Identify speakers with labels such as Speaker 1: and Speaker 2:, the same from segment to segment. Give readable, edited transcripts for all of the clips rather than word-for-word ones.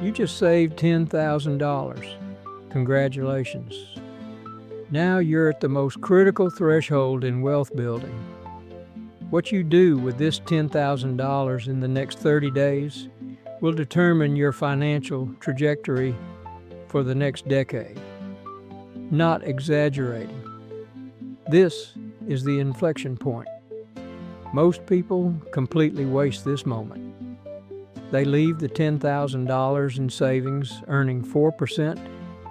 Speaker 1: You just saved $10,000. Congratulations. Now you're at the most critical threshold in wealth building. What you do with this $10,000 in the next 30 days will determine your financial trajectory for the next decade. Not exaggerating. This is the inflection point. Most people completely waste this moment. They leave the $10,000 in savings earning 4%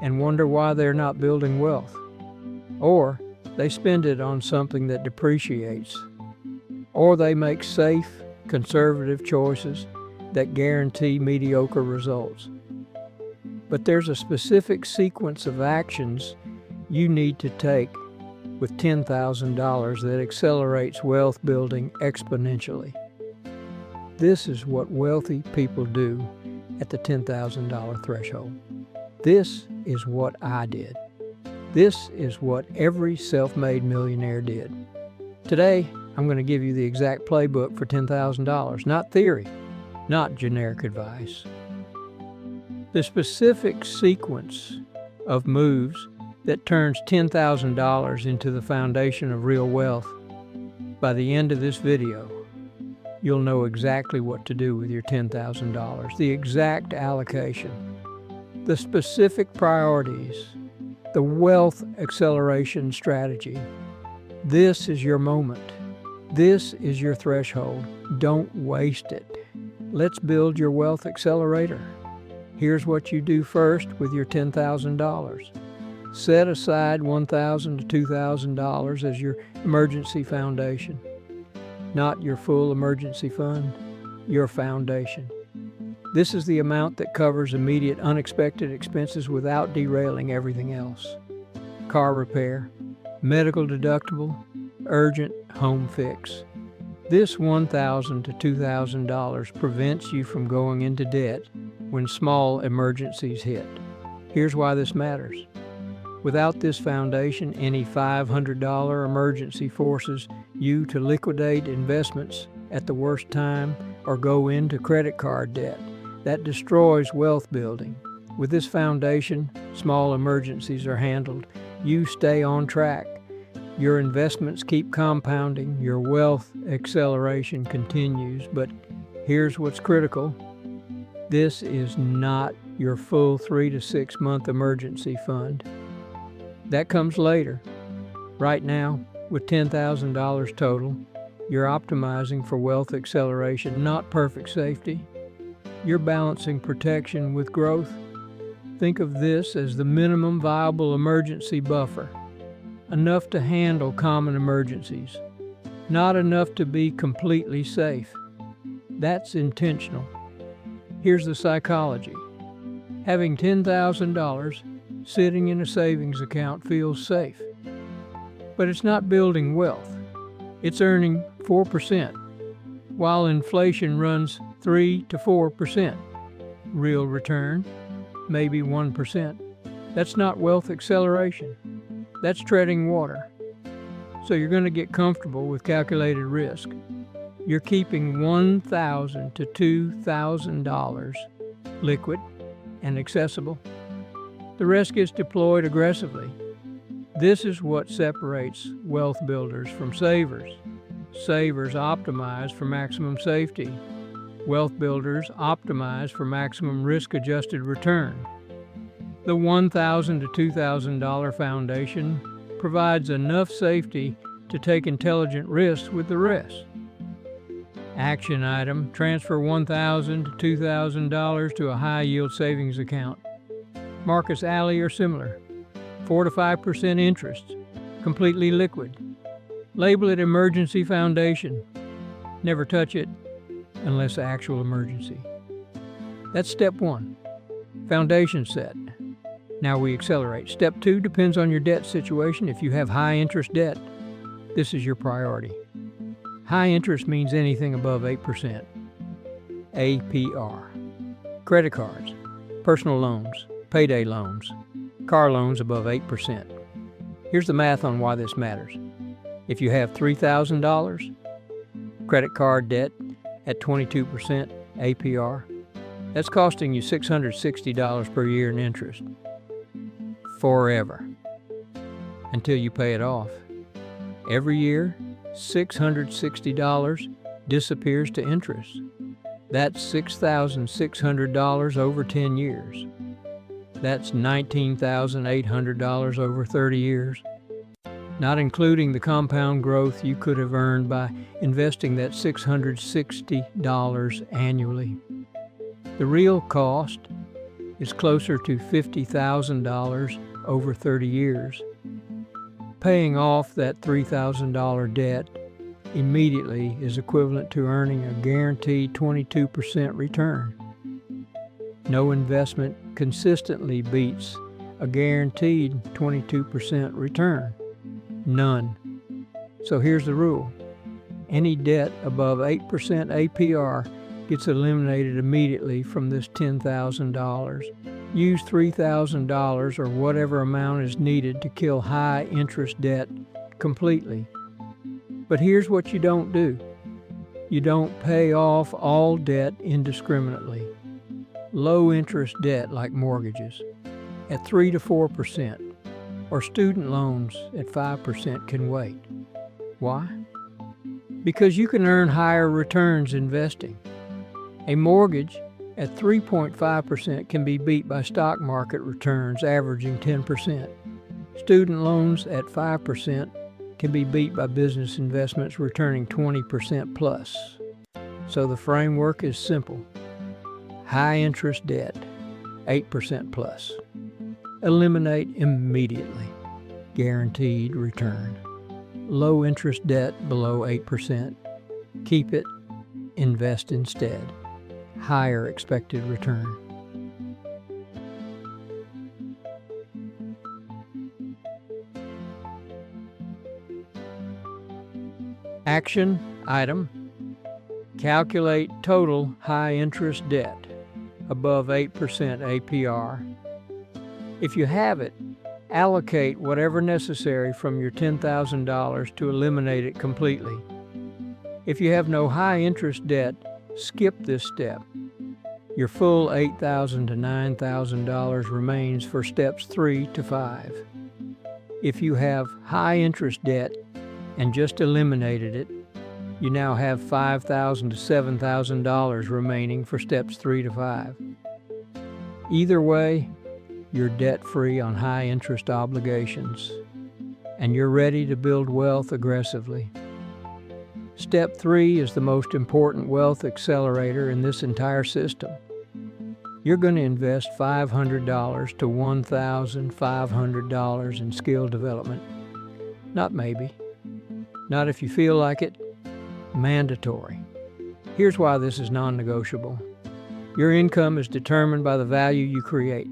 Speaker 1: and wonder why they're not building wealth. Or they spend it on something that depreciates. Or they make safe, conservative choices that guarantee mediocre results. But there's a specific sequence of actions you need to take with $10,000 that accelerates wealth building exponentially. This is what wealthy people do at the $10,000 threshold. This is what I did. This is what every self-made millionaire did. Today, I'm going to give you the exact playbook for $10,000, not theory, not generic advice. The specific sequence of moves that turns $10,000 into the foundation of real wealth. By the end of this video, you'll know exactly what to do with your $10,000, the exact allocation, the specific priorities, the wealth acceleration strategy. This is your moment. This is your threshold. Don't waste it. Let's build your wealth accelerator. Here's what you do first with your $10,000. Set aside $1,000 to $2,000 as your emergency foundation. Not your full emergency fund, your foundation. This is the amount that covers immediate unexpected expenses without derailing everything else. Car repair, medical deductible, urgent home fix. This $1,000 to $2,000 prevents you from going into debt when small emergencies hit. Here's why this matters. Without this foundation, any $500 emergency forces you to liquidate investments at the worst time or go into credit card debt. That destroys wealth building. With this foundation, small emergencies are handled. You stay on track. Your investments keep compounding. Your wealth acceleration continues. But here's what's critical. This is not your full 3 to 6 month emergency fund. That comes later. Right now, with $10,000 total, you're optimizing for wealth acceleration, not perfect safety. You're balancing protection with growth. Think of this as the minimum viable emergency buffer. Enough to handle common emergencies. Not enough to be completely safe. That's intentional. Here's the psychology. Having $10,000 sitting in a savings account feels safe. But it's not building wealth. It's earning 4%, while inflation runs 3 to 4%. Real return, maybe 1%. That's not wealth acceleration. That's treading water. So you're going to get comfortable with calculated risk. You're keeping $1,000 to $2,000 liquid and accessible. The rest gets deployed aggressively. This is what separates wealth builders from savers. Savers optimize for maximum safety. Wealth builders optimize for maximum risk-adjusted return. The $1,000 to $2,000 foundation provides enough safety to take intelligent risks with the rest. Action item: transfer $1,000 to $2,000 to a high-yield savings account. Marcus Alley or similar. 4 to 5% interest. Completely liquid. Label it emergency foundation. Never touch it unless actual emergency. That's step 1. Foundation set. Now we accelerate. Step 2 depends on your debt situation. If you have high interest debt, this is your priority. High interest means anything above 8%. APR. Credit cards, personal loans, payday loans, car loans above 8%. Here's the math on why this matters. If you have $3,000, credit card debt at 22% APR, That's costing you $660 per year in interest. Forever. Until you pay it off. Every year, $660 disappears to interest. That's $6,600 over 10 years. That's $19,800 over 30 years. Not including the compound growth you could have earned by investing that $660 annually. The real cost is closer to $50,000 over 30 years. Paying off that $3,000 debt immediately is equivalent to earning a guaranteed 22% return. No investment consistently beats a guaranteed 22% return. None. So here's the rule. Any debt above 8% APR gets eliminated immediately from this $10,000. Use $3,000 or whatever amount is needed to kill high interest debt completely. But here's what you don't do. You don't pay off all debt indiscriminately. Low interest debt like mortgages at 3 to 4% or student loans at 5% can wait. Why? Because you can earn higher returns investing. A mortgage at 3.5% can be beat by stock market returns averaging 10%. Student loans at 5% can be beat by business investments returning 20% plus. So the framework is simple. High interest debt, 8% plus. Eliminate immediately. Guaranteed return. Low interest debt below 8%. Keep it. Invest instead. Higher expected return. Action item. Calculate total high interest debt above 8% APR. If you have it, allocate whatever necessary from your $10,000 to eliminate it completely. If you have no high interest debt, skip this step. Your full $8,000 to $9,000 remains for steps 3 to 5. If you have high interest debt and just eliminated it, you now have $5,000 to $7,000 remaining for steps 3 to 5. Either way, you're debt-free on high-interest obligations, and you're ready to build wealth aggressively. Step 3 is the most important wealth accelerator in this entire system. You're going to invest $500 to $1,500 in skill development. Not maybe. Not if you feel like it. Mandatory. Here's why this is non-negotiable. Your income is determined by the value you create.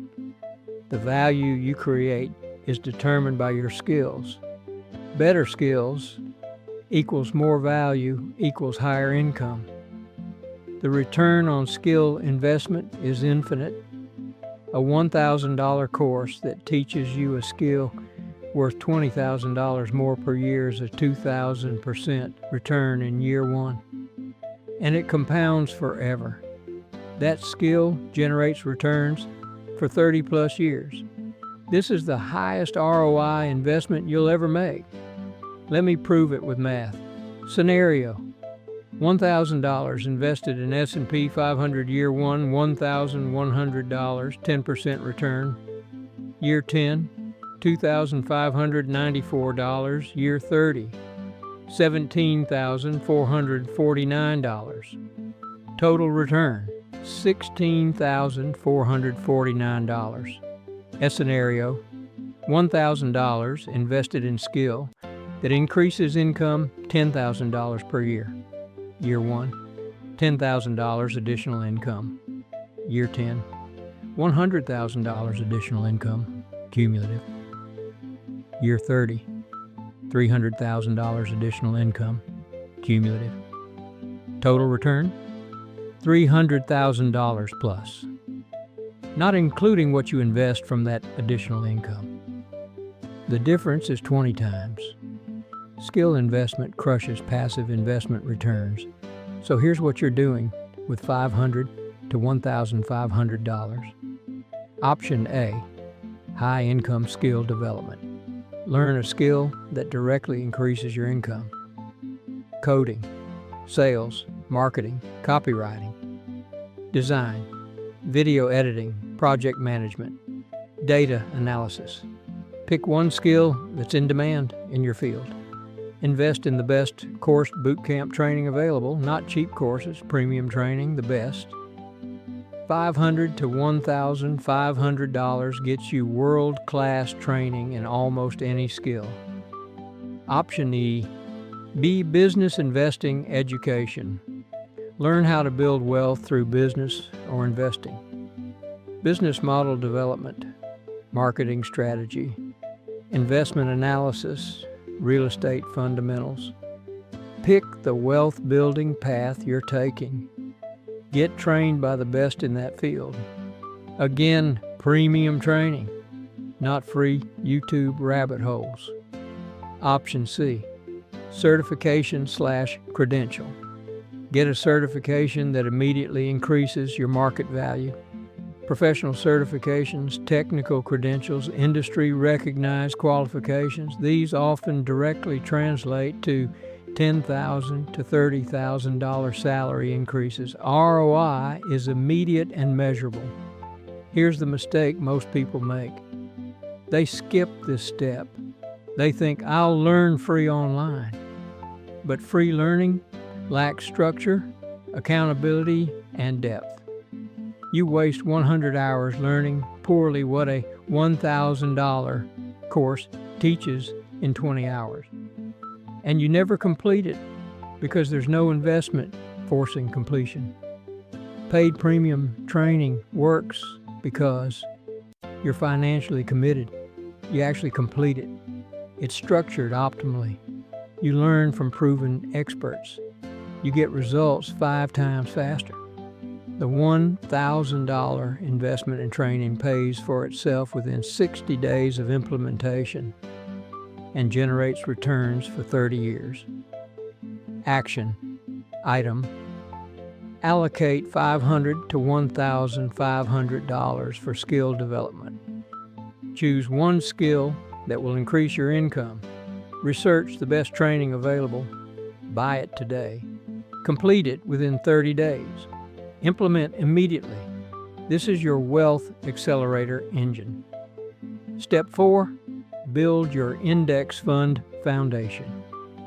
Speaker 1: The value you create is determined by your skills. Better skills equals more value equals higher income. The return on skill investment is infinite. A $1,000 course that teaches you a skill worth $20,000 more per year is a 2,000% return in year 1. And it compounds forever. That skill generates returns for 30 plus years. This is the highest ROI investment you'll ever make. Let me prove it with math. Scenario: $1,000 invested in S&P 500 year 1, $1,100, 10% return. Year 10, $2,594. Year 30, $17,449. Total return, $16,449. A scenario: $1,000 invested in skill that increases income $10,000 per year. Year 1, $10,000 additional income. Year 10, $100,000 additional income, cumulative. Year 30, $300,000 additional income, cumulative. Total return, $300,000 plus, not including what you invest from that additional income. The difference is 20 times. Skill investment crushes passive investment returns. So here's what you're doing with $500 to $1,500. Option A, high income skill development. Learn a skill that directly increases your income. Coding, sales, marketing, copywriting, design, video editing, project management, data analysis. Pick one skill that's in demand in your field. Invest in the best course bootcamp training available, not cheap courses, premium training, the best. $500 to $1,500 gets you world-class training in almost any skill. Option E, B, business investing education. Learn how to build wealth through business or investing. Business model development, marketing strategy, investment analysis, real estate fundamentals. Pick the wealth-building path you're taking. Get trained by the best in that field. Again, premium training, not free YouTube rabbit holes. Option C, certification/credential. Get a certification that immediately increases your market value. Professional certifications, technical credentials, industry-recognized qualifications, these often directly translate to $10,000 to $30,000 salary increases. ROI is immediate and measurable. Here's the mistake most people make. They skip this step. They think, I'll learn free online. But free learning lacks structure, accountability, and depth. You waste 100 hours learning poorly what a $1,000 course teaches in 20 hours. And you never complete it because there's no investment forcing completion. Paid premium training works because you're financially committed. You actually complete it. It's structured optimally. You learn from proven experts. You get results 5 times faster. The $1,000 investment in training pays for itself within 60 days of implementation and generates returns for 30 years. Action item: allocate $500 to $1,500 for skill development. Choose one skill that will increase your income. Research the best training available. Buy it today. Complete it within 30 days. Implement immediately. This is your wealth accelerator engine. Step 4, build your index fund foundation.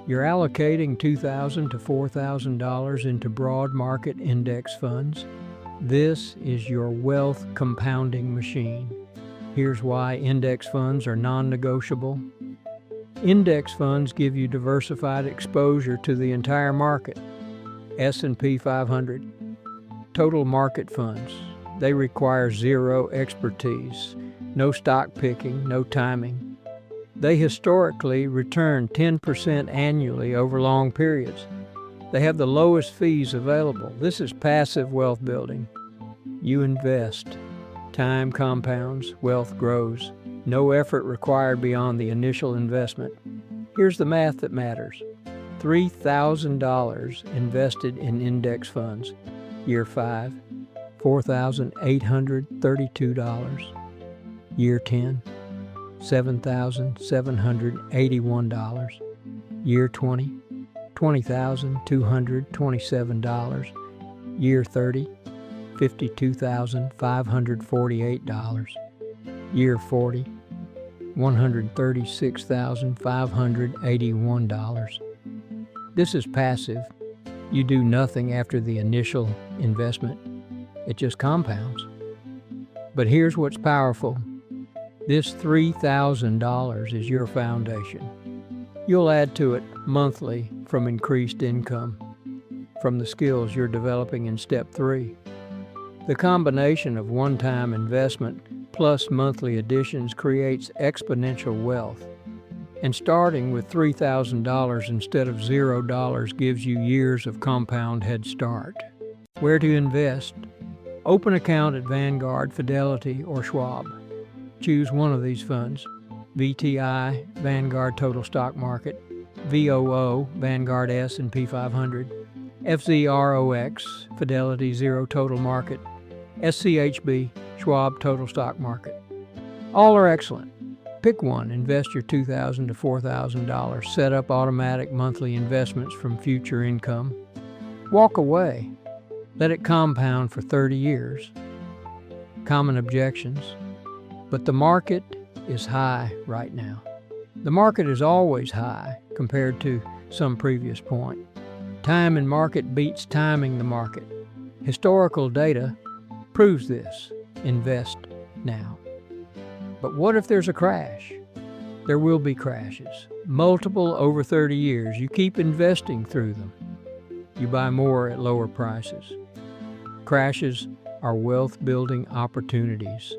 Speaker 1: You're allocating $2,000 to $4,000 into broad market index funds. This is your wealth compounding machine. Here's why index funds are non-negotiable. Index funds give you diversified exposure to the entire market. S&P 500. Total market funds. They require zero expertise, no stock picking, no timing. They historically return 10% annually over long periods. They have the lowest fees available. This is passive wealth building. You invest. Time compounds, wealth grows. No effort required beyond the initial investment. Here's the math that matters. $3,000 invested in index funds. Year 5, $4,832. Year 10, $7,781. Year 20, $20,227. Year 30, $52,548. Year 40, $136,581. This is passive. You do nothing after the initial investment. It just compounds. But here's what's powerful. This $3,000 is your foundation. You'll add to it monthly from increased income, from the skills you're developing in Step 3. The combination of one-time investment plus monthly additions creates exponential wealth. And starting with $3,000 instead of $0 gives you years of compound head start. Where to invest? Open account at Vanguard, Fidelity, or Schwab. Choose one of these funds. VTI, Vanguard Total Stock Market. VOO, Vanguard S&P 500. FZROX, Fidelity Zero Total Market. SCHB, Schwab Total Stock Market. All are excellent. Pick one. Invest your $2,000 to $4,000. Set up automatic monthly investments from future income. Walk away. Let it compound for 30 years. Common objections. But the market is high right now. The market is always high compared to some previous point. Time in market beats timing the market. Historical data proves this. Invest now. But what if there's a crash? There will be crashes. Multiple over 30 years. You keep investing through them. You buy more at lower prices. Crashes are wealth-building opportunities.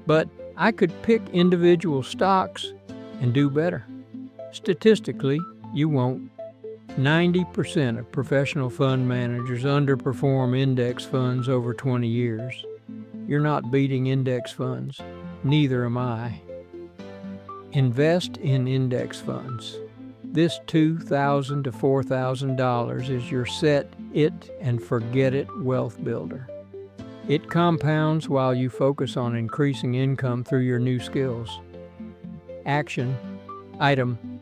Speaker 1: But I could pick individual stocks and do better. Statistically, you won't. 90% of professional fund managers underperform index funds over 20 years. You're not beating index funds. Neither am I. Invest in index funds. This $2,000 to $4,000 is your set it and forget it wealth builder. It compounds while you focus on increasing income through your new skills. Action. Item.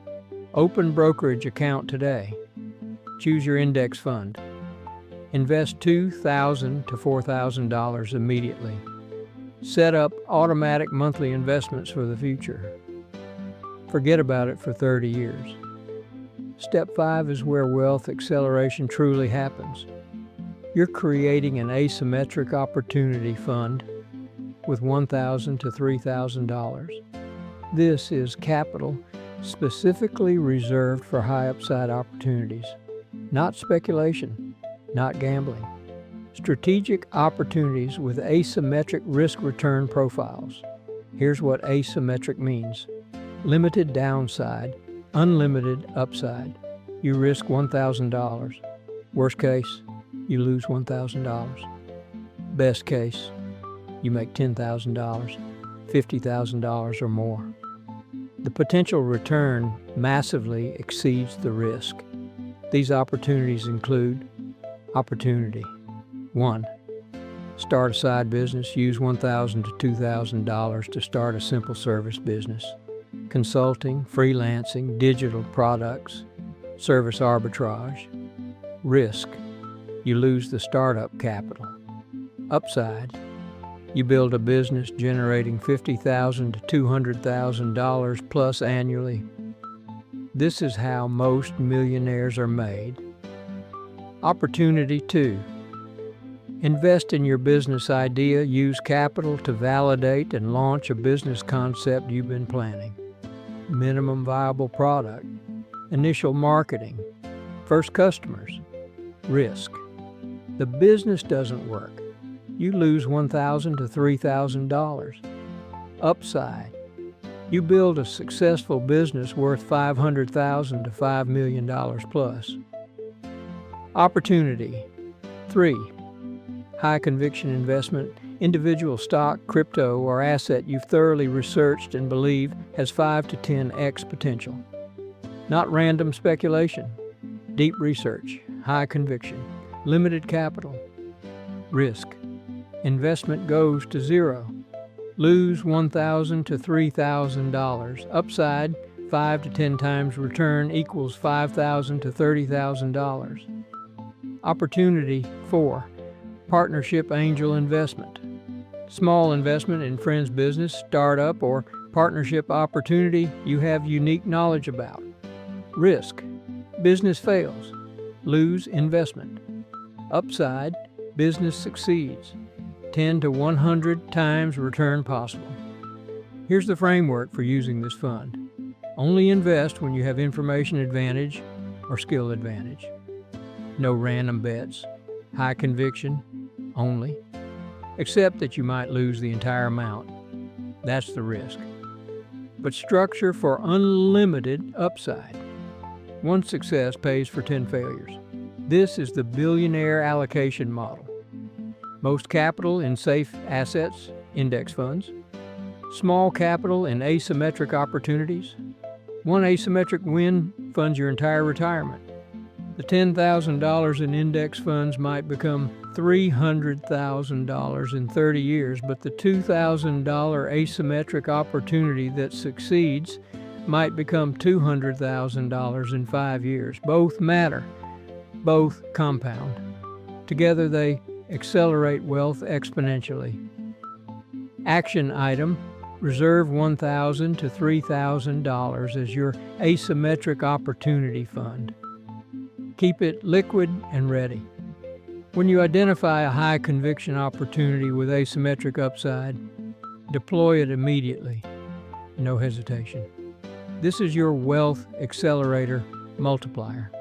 Speaker 1: Open brokerage account today. Choose your index fund. Invest $2,000 to $4,000 immediately. Set up automatic monthly investments for the future. Forget about it for 30 years. Step 5 is where wealth acceleration truly happens. You're creating an asymmetric opportunity fund with $1,000 to $3,000. This is capital specifically reserved for high upside opportunities, not speculation, not gambling. Strategic opportunities with asymmetric risk-return profiles. Here's what asymmetric means. Limited downside, unlimited upside. You risk $1,000. Worst case, you lose $1,000. Best case, you make $10,000, $50,000 or more. The potential return massively exceeds the risk. These opportunities include opportunity. 1. Start a side business. Use $1,000 to $2,000 to start a simple service business. Consulting, freelancing, digital products, service arbitrage. Risk. You lose the startup capital. Upside. You build a business generating $50,000 to $200,000 plus annually. This is how most millionaires are made. Opportunity 2. Invest in your business idea. Use capital to validate and launch a business concept you've been planning. Minimum viable product. Initial marketing. First customers. Risk. The business doesn't work. You lose $1,000 to $3,000. Upside. You build a successful business worth $500,000 to $5 million plus. Opportunity. 3. High conviction investment, individual stock, crypto, or asset you've thoroughly researched and believe has 5 to 10x potential. Not random speculation. Deep research, high conviction, limited capital. Risk. Investment goes to zero. Lose $1,000 to $3,000. Upside, 5 to 10 times return equals $5,000 to $30,000. Opportunity 4. Partnership angel investment. Small investment in friend's business, startup, or partnership opportunity you have unique knowledge about. Risk. Business fails. Lose investment. Upside. Business succeeds. 10 to 100 times return possible. Here's the framework for using this fund. Only invest when you have information advantage or skill advantage. No random bets. High conviction only. Except that you might lose the entire amount. That's the risk. But structure for unlimited upside. One success pays for 10 failures. This is the billionaire allocation model. Most capital in safe assets, index funds. Small capital in asymmetric opportunities. One asymmetric win funds your entire retirement. The $10,000 in index funds might become $300,000 in 30 years, but the $2,000 asymmetric opportunity that succeeds might become $200,000 in 5 years. Both matter. Both compound. Together they accelerate wealth exponentially. Action item: reserve $1,000 to $3,000 as your asymmetric opportunity fund. Keep it liquid and ready. When you identify a high conviction opportunity with asymmetric upside, deploy it immediately. No hesitation. This is your wealth accelerator multiplier.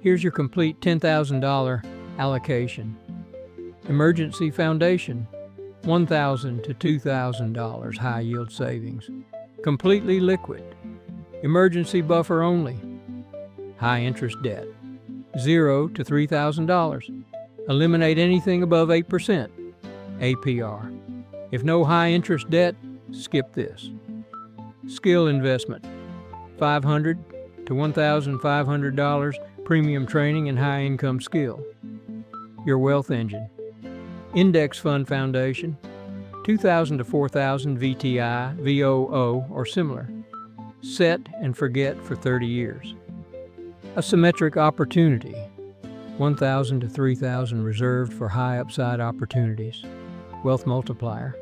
Speaker 1: Here's your complete $10,000 allocation. Emergency foundation, $1,000 to $2,000 high yield savings. Completely liquid. Emergency buffer only. High interest debt, $0 to $3,000. Eliminate anything above 8% APR. If no high interest debt, skip this. Skill investment, $500 to $1,500 premium training and high income skill. Your wealth engine. Index fund foundation, $2,000 to $4,000 VTI, VOO, or similar. Set and forget for 30 years. A symmetric opportunity, $1,000 to $3,000 reserved for high upside opportunities. Wealth multiplier.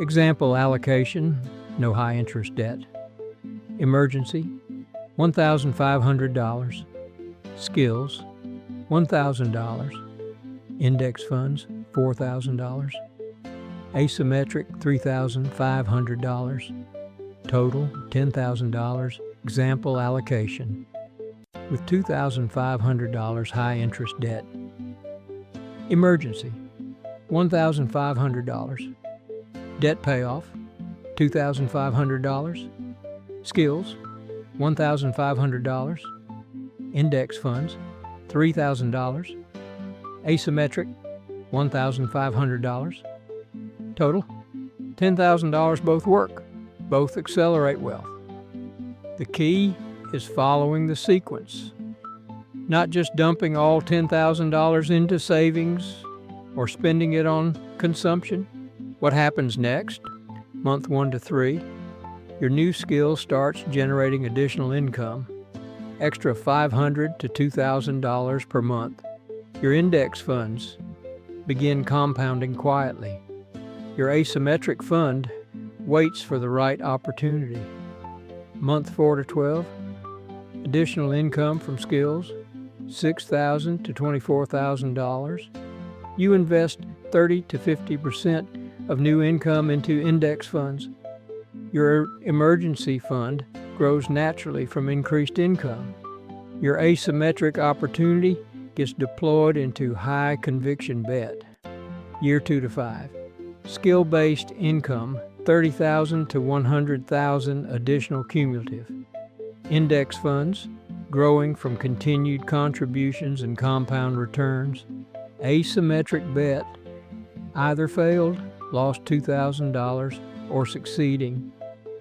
Speaker 1: Example allocation, no high interest debt. Emergency, $1,500. Skills, $1,000. Index funds, $4,000. Asymmetric, $3,500. Total, $10,000. Example allocation, with $2,500 high interest debt. Emergency, $1,500. Debt payoff, $2,500. Skills, $1,500. Index funds, $3,000. Asymmetric, $1,500. Total, $10,000. Both work. Both accelerate wealth. The key is following the sequence. Not just dumping all $10,000 into savings or spending it on consumption. What happens next? Month 1 to 3, your new skill starts generating additional income. Extra $500 to $2,000 per month. Your index funds begin compounding quietly. Your asymmetric fund waits for the right opportunity. Month 4 to 12, additional income from skills, $6,000 to $24,000. You invest 30 to 50% of new income into index funds. Your emergency fund grows naturally from increased income. Your asymmetric opportunity gets deployed into high conviction bet. Year 2 to 5, skill-based income, $30,000 to $100,000 additional cumulative. Index funds, growing from continued contributions and compound returns. Asymmetric bet, either failed, lost $2,000, or succeeding,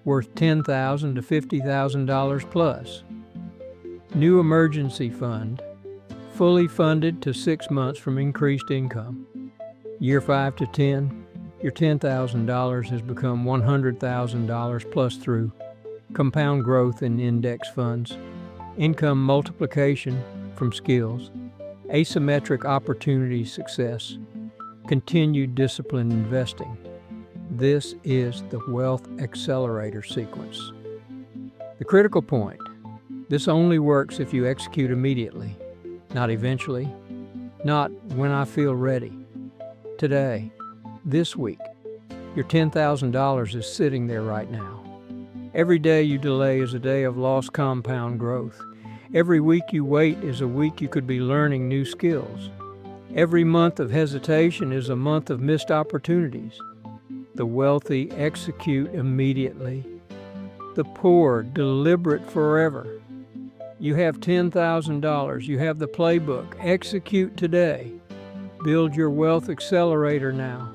Speaker 1: worth $10,000 to $50,000 plus. New emergency fund, fully funded to 6 months from increased income. Year 5 to 10, your $10,000 has become $100,000 plus through compound growth in index funds, income multiplication from skills, asymmetric opportunity success, continued disciplined investing. This is the wealth accelerator sequence. The critical point: this only works if you execute immediately, not eventually, not when I feel ready. Today, this week, your $10,000 is sitting there right now. Every day you delay is a day of lost compound growth. Every week you wait is a week you could be learning new skills. Every month of hesitation is a month of missed opportunities. The wealthy execute immediately. The poor deliberate forever. You have $10,000. You have the playbook. Execute today. Build your wealth accelerator now.